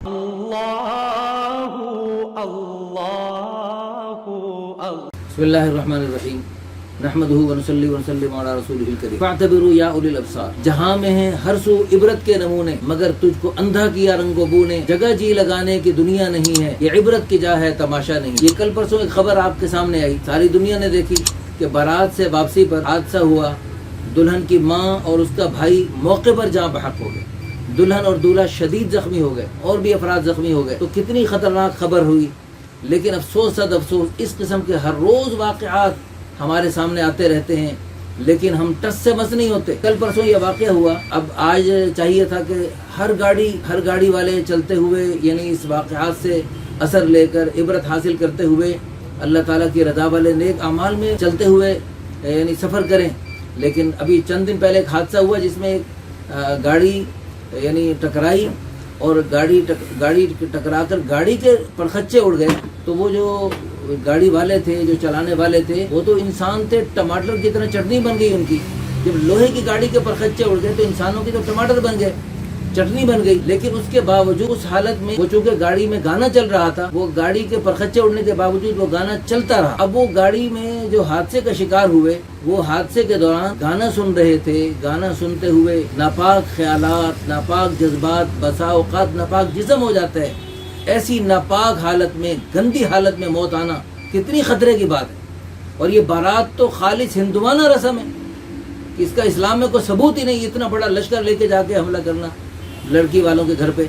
بسم اللہ الرحمن الرحیم نحمدہ ونصلی ونسلم علی رسولہ الکریم فاعتبروا یا اولی الابصار. جہاں میں ہیں ہر سو عبرت کے نمونے، مگر تجھ کو اندھا کیا رنگ و بو نے. جگہ جی لگانے کی دنیا نہیں ہے، یہ عبرت کی جا ہے تماشا نہیں. یہ کل پرسوں ایک خبر آپ کے سامنے آئی، ساری دنیا نے دیکھی کہ بارات سے واپسی پر حادثہ ہوا. دلہن کی ماں اور اس کا بھائی موقع پر جاں بحق ہو گئے. دلہن اور دولہا شدید زخمی ہو گئے، اور بھی افراد زخمی ہو گئے. تو کتنی خطرناک خبر ہوئی. لیکن افسوس صد افسوس، اس قسم کے ہر روز واقعات ہمارے سامنے آتے رہتے ہیں، لیکن ہم ٹس سے مس نہیں ہوتے. کل پرسوں یہ واقعہ ہوا. اب آج چاہیے تھا کہ ہر گاڑی والے چلتے ہوئے یعنی اس واقعات سے اثر لے کر عبرت حاصل کرتے ہوئے اللہ تعالیٰ کی رضا والے نیک اعمال میں چلتے ہوئے یعنی سفر کریں. لیکن ابھی چند دن پہلے ایک حادثہ ہوا جس میں ایک گاڑی یعنی ٹکرائی، اور گاڑی ٹکرا کر گاڑی کے پرخچے اڑ گئے. تو وہ جو گاڑی والے تھے، جو چلانے والے تھے، وہ تو انسان تھے، ٹماٹر کی طرح چٹنی بن گئی ان کی. جب لوہے کی گاڑی کے پرخچے اڑ گئے تو انسانوں کی تو ٹماٹر بن گئے، چٹنی بن گئی. لیکن اس کے باوجود اس حالت میں وہ چونکہ گاڑی میں گانا چل رہا تھا، وہ گاڑی کے پرخچے اڑنے کے باوجود وہ گانا چلتا رہا. اب وہ گاڑی میں جو حادثے کا شکار ہوئے، وہ حادثے کے دوران گانا سن رہے تھے. گانا سنتے ہوئے ناپاک خیالات، ناپاک جذبات، بسا اوقات ناپاک جسم ہو جاتا ہے. ایسی ناپاک حالت میں، گندی حالت میں موت آنا کتنی خطرے کی بات ہے. اور یہ بارات تو خالص ہندوانہ رسم ہے کہ اس کا اسلام میں کوئی ثبوت ہی نہیں. اتنا بڑا لشکر لے کے جا کے حملہ کرنا لڑکی والوں کے گھر پہ.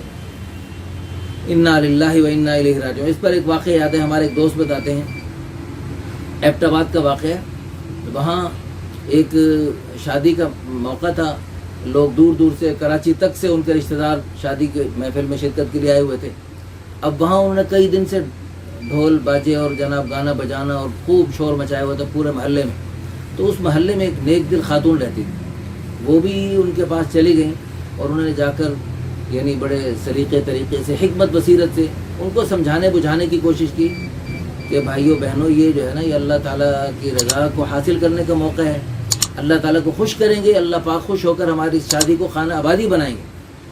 انا للہ و انا الیہ راجعون. اس پر ایک واقعہ یاد ہے، ہمارے ایک دوست بتاتے ہیں، ایبٹ آباد کا واقعہ. وہاں ایک شادی کا موقع تھا، لوگ دور دور سے، کراچی تک سے ان کے رشتہ دار شادی کے محفل میں شرکت کے لیے آئے ہوئے تھے. اب وہاں انہوں نے کئی دن سے ڈھول باجے اور جناب گانا بجانا اور خوب شور مچایا ہوا تھا پورے محلے میں. تو اس محلے میں ایک نیک دل خاتون رہتی تھی، وہ بھی ان کے پاس چلی گئیں اور انہوں نے جا کر یعنی بڑے سلیقے طریقے سے، حکمت بصیرت سے ان کو سمجھانے بجھانے کی کوشش کی کہ بھائیو بہنوں، یہ جو ہے نا، یہ اللہ تعالیٰ کی رضا کو حاصل کرنے کا موقع ہے. اللہ تعالیٰ کو خوش کریں گے، اللہ پاک خوش ہو کر ہماری اس شادی کو خانہ آبادی بنائیں گے.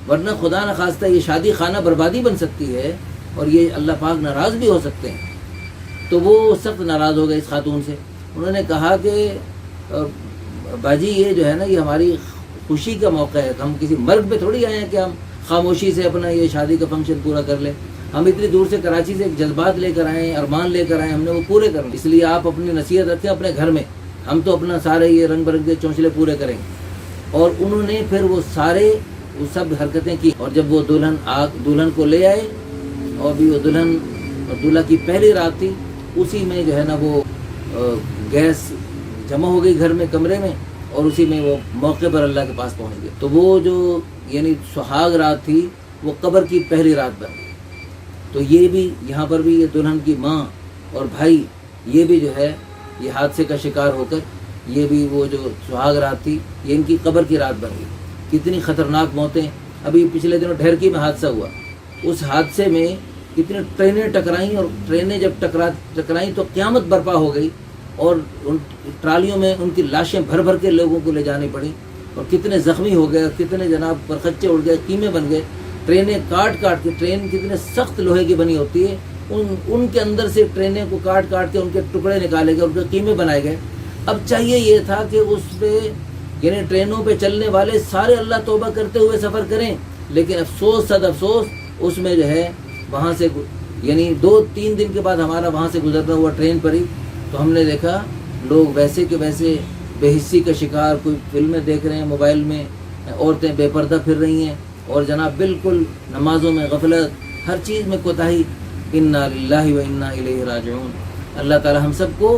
ورنہ خدا نخواستہ یہ شادی خانہ بربادی بن سکتی ہے، اور یہ اللہ پاک ناراض بھی ہو سکتے ہیں. تو وہ سخت ناراض ہو گئے اس خاتون سے. انہوں نے کہا کہ باجی، یہ جو ہے نا، یہ ہماری خوشی کا موقع ہے. ہم کسی مرگ پہ تھوڑی آئے ہیں کہ ہم خاموشی سے اپنا یہ شادی کا فنکشن پورا کر لیں. ہم اتنی دور سے کراچی سے جذبات لے کر آئے ہیں، ارمان لے کر آئے ہیں، ہم نے وہ پورے کرنے. اس لیے آپ اپنی نصیحت رکھیں اپنے گھر میں، ہم تو اپنا سارے یہ رنگ برنگ کے چونچلے پورے کریں گے. اور انہوں نے پھر وہ سب حرکتیں کی. اور جب وہ دلہن کو لے آئے، اور بھی وہ دلہن اور دولہا کی پہلی رات تھی، اسی میں جو ہے نا وہ گیس جمع ہو گئی گھر میں، کمرے میں، اور اسی میں وہ موقع پر اللہ کے پاس پہنچ گئے. تو وہ جو یعنی سہاگ رات تھی، وہ قبر کی پہلی رات بن گئی. تو یہ بھی یہاں پر بھی یہ دلہن کی ماں اور بھائی، یہ بھی جو ہے یہ حادثے کا شکار ہو کر، یہ بھی وہ جو سہاگ رات تھی، یہ ان کی قبر کی رات بن گئی. کتنی خطرناک موتیں. ابھی پچھلے دنوں ڈھیرکی میں حادثہ ہوا. اس حادثے میں کتنی ٹرینیں ٹکرائیں، اور ٹرینیں جب ٹکرائیں تو قیامت برپا ہو گئی. اور ان ٹرالیوں میں ان کی لاشیں بھر بھر کے لوگوں کو لے جانی پڑی، اور کتنے زخمی ہو گئے، کتنے جناب پرخچے اڑ گئے، قیمے بن گئے. ٹرینیں کاٹ کے، ٹرین کتنے سخت لوہے کی بنی ہوتی ہے، ان کے اندر سے ٹرینیں کو کاٹ کے ان کے ٹکڑے نکالے گئے، ان کے قیمے بنائے گئے. اب چاہیے یہ تھا کہ اس پہ یعنی ٹرینوں پہ چلنے والے سارے اللہ توبہ کرتے ہوئے سفر کریں. لیکن افسوس صد افسوس، اس میں جو ہے وہاں سے یعنی 2-3 دن کے بعد ہمارا وہاں سے گزرنا ہوا ٹرین پر ہی. تو ہم نے دیکھا لوگ ویسے کہ ویسے بے حسی کا شکار، کوئی فلمیں دیکھ رہے ہیں موبائل میں، عورتیں بے پردہ پھر رہی ہیں، اور جناب بالکل نمازوں میں غفلت، ہر چیز میں کوتاہی. انا للہ و انا الیہ راجعون. اللہ تعالی ہم سب کو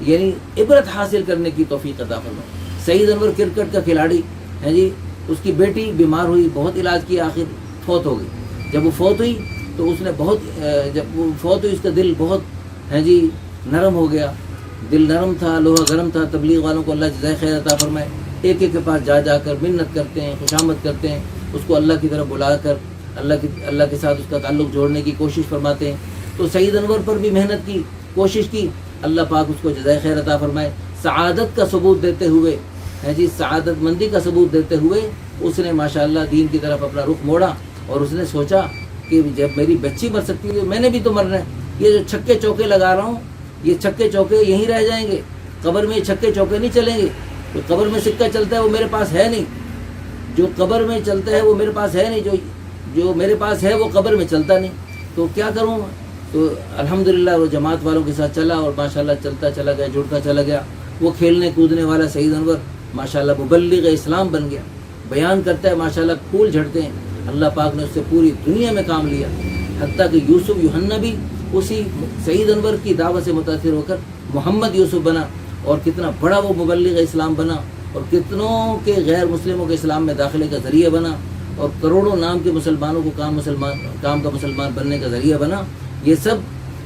یعنی عبرت حاصل کرنے کی توفیق عطا فرمائے. سعید انور کرکٹ کا کھلاڑی ہے جی، اس کی بیٹی بیمار ہوئی، بہت علاج کیا، آخر فوت ہو گئی. جب وہ فوت ہوئی تو اس نے اس کا دل بہت ہے جی نرم ہو گیا. دل نرم تھا، لوہا گرم تھا. تبلیغ والوں کو اللہ جزائے خیر عطا فرمائے، ایک کے پاس جا کر منت کرتے ہیں، خوشامد کرتے ہیں، اس کو اللہ کی طرف بلا کر اللہ کے ساتھ اس کا تعلق جوڑنے کی کوشش فرماتے ہیں. تو سعید انور پر بھی محنت کی، کوشش کی. اللہ پاک اس کو جزائے خیر عطا فرمائے. سعادت کا ثبوت دیتے ہوئے ہے جی، سعادت مندی کا ثبوت دیتے ہوئے اس نے ماشاءاللہ دین کی طرف اپنا رخ موڑا، اور اس نے سوچا کہ جب میری بچی مر سکتی ہے میں نے بھی تو مرنا ہے. یہ جو چھکے چوکے لگا رہا ہوں یہ چھکے چوکے یہیں رہ جائیں گے, قبر میں یہ چھکے چوکے نہیں چلیں گے. جو قبر میں سکہ چلتا ہے وہ میرے پاس ہے نہیں, جو قبر میں چلتا ہے وہ میرے پاس ہے نہیں, جو میرے پاس ہے وہ قبر میں چلتا نہیں. تو کیا کروں؟ تو الحمدللہ وہ جماعت والوں کے ساتھ چلا اور ماشاءاللہ چلتا چلا گیا, جڑتا چلا گیا. وہ کھیلنے کودنے والا سعید انور ماشاءاللہ مبلغ اسلام بن گیا, بیان کرتا ہے ماشاءاللہ پھول جھڑتے ہیں. اللہ پاک نے اس سے پوری دنیا میں کام لیا, حتیٰ کہ یوسف یوحنا بھی اسی سعید انور کی دعوت سے متاثر ہو کر محمد یوسف بنا, اور کتنا بڑا وہ مبلغ اسلام بنا, اور کتنوں کے غیر مسلموں کے اسلام میں داخلے کا ذریعہ بنا, اور کروڑوں نام کے مسلمانوں کو کام کا مسلمان بننے کا ذریعہ بنا. یہ سب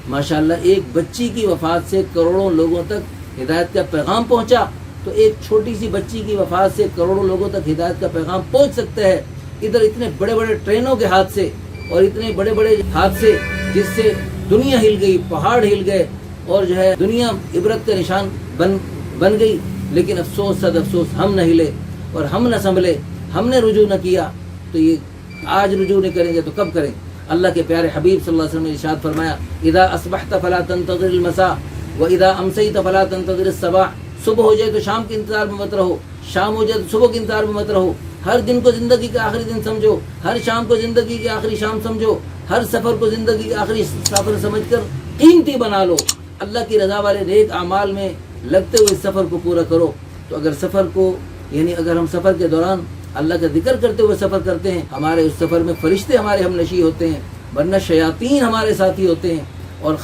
ماشاءاللہ ایک بچی کی وفات سے کروڑوں لوگوں تک ہدایت کا پیغام پہنچا. تو ایک چھوٹی سی بچی کی وفات سے کروڑوں لوگوں تک ہدایت کا پیغام پہنچ سکتا ہے. ادھر اتنے بڑے بڑے ٹرینوں کے حادثے اور اتنے بڑے بڑے حادثے جس سے دنیا ہل گئی, پہاڑ ہل گئے, اور جو ہے دنیا عبرت کا نشان بن گئی. لیکن افسوس صد افسوس ہم نہ ہلے اور ہم نہ سنبھلے, ہم نے رجوع نہ کیا. تو یہ آج رجوع نہیں کریں گے تو کب کریں؟ اللہ کے پیارے حبیب صلی اللہ علیہ وسلم نے ارشاد فرمایا اذا اصبحت فلا تنتظر المساء واذا امسيت فلا تنتظر الصباح. صبح ہو جائے تو شام کے انتظار میں مت رہو, شام ہو جائے تو صبح کے انتظار میں مت رہو. ہر دن کو زندگی کا آخری دن سمجھو, ہر شام کو زندگی کی آخری شام سمجھو, ہر سفر کو زندگی کا آخری سفر سمجھ کر قیمتی بنا لو. اللہ کی رضا والے نیک اعمال میں لگتے ہوئے اس سفر کو پورا کرو. تو اگر سفر کو اگر ہم سفر کے دوران اللہ کا ذکر کرتے ہوئے سفر کرتے ہیں, ہمارے اس سفر میں فرشتے ہمارے ہم نشیں ہوتے ہیں, ورنہ شیاطین ہمارے ساتھی ہوتے ہیں. اور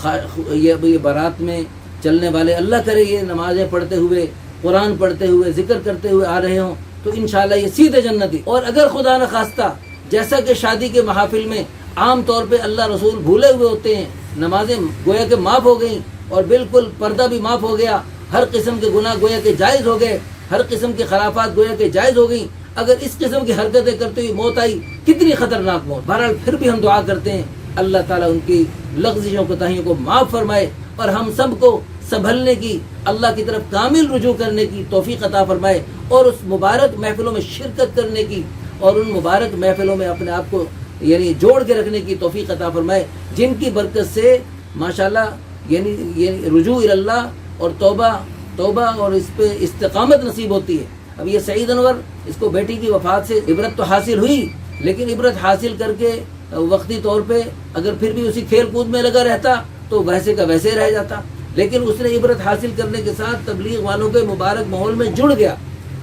یہ بارات میں چلنے والے اللہ کرے یہ نمازیں پڑھتے ہوئے, قرآن پڑھتے ہوئے, ذکر کرتے ہوئے آ رہے ہوں تو انشاءاللہ یہ سیدھے جنتی. اور اگر خدا نہ خواستہ جیسا کہ شادی کے محافل میں عام طور پہ اللہ رسول بھولے ہوئے ہوتے ہیں, نمازیں گویا کہ معاف ہو گئیں اور بالکل پردہ بھی معاف ہو گیا, ہر قسم کے گناہ گویا کہ جائز ہو گئے, ہر قسم کی خرافات گویا کہ جائز ہو گئیں, اگر اس قسم کی حرکتیں کرتے ہوئی موت آئی کتنی خطرناک موت. بہرحال پھر بھی ہم دعا کرتے ہیں اللہ تعالیٰ ان کی لغزشوں کوتاہیوں کو معاف فرمائے اور ہم سب کو سنبھلنے کی, اللہ کی طرف کامل رجوع کرنے کی توفیق عطا فرمائے, اور اس مبارک محفلوں میں شرکت کرنے کی اور ان مبارک محفلوں میں اپنے آپ کو جوڑ کے رکھنے کی توفیق عطا فرمائے, جن کی برکت سے ماشاءاللہ رجوع اللہ اور توبہ اور اس پہ استقامت نصیب ہوتی ہے. اب یہ سعید انور, اس کو بیٹی کی وفات سے عبرت تو حاصل ہوئی, لیکن عبرت حاصل کر کے وقتی طور پہ اگر پھر بھی اسی کھیل کود میں لگا رہتا تو ویسے کا ویسے رہ جاتا. لیکن اس نے عبرت حاصل کرنے کے ساتھ تبلیغ والوں کے مبارک ماحول میں جڑ گیا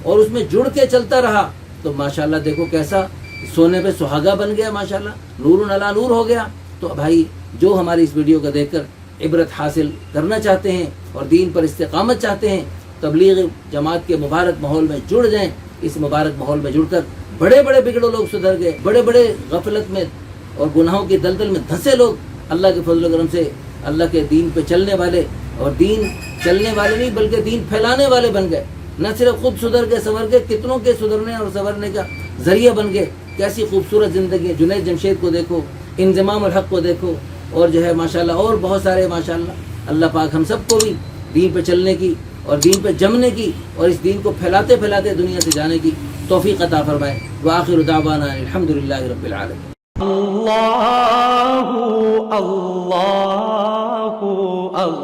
اور اس میں جڑ کے چلتا رہا. تو ماشاءاللہ دیکھو کیسا سونے پہ سہاگا بن گیا, ماشاءاللہ نور علی نور ہو گیا. تو بھائی جو ہماری اس ویڈیو کو دیکھ کر عبرت حاصل کرنا چاہتے ہیں اور دین پر استقامت چاہتے ہیں, تبلیغ جماعت کے مبارک ماحول میں جڑ جائیں. اس مبارک ماحول میں جڑ کر بڑے بڑے بگڑے لوگ سدھر گئے, بڑے بڑے غفلت میں اور گناہوں کی دلدل میں دھنسے لوگ اللہ کے فضل و کرم سے اللہ کے دین پہ چلنے والے, اور دین چلنے والے نہیں بلکہ دین پھیلانے والے بن گئے. نہ صرف خود سدھر گئے سنور گئے, کتنوں کے سدھرنے اور سنورنے کا ذریعہ بن گئے. کیسی خوبصورت زندگی ہے. جنید جمشید کو دیکھو, انضمام الحق کو دیکھو, اور جو ہے ماشاءاللہ اور بہت سارے ماشاءاللہ. اللہ پاک ہم سب کو بھی دین پہ چلنے کی اور دین پہ جمنے کی اور اس دین کو پھیلاتے پھیلاتے دنیا سے جانے کی توفیق عطا فرمائے. وآخر دعوانا الحمدللہ رب العالمین. اللہ اللہ اللہ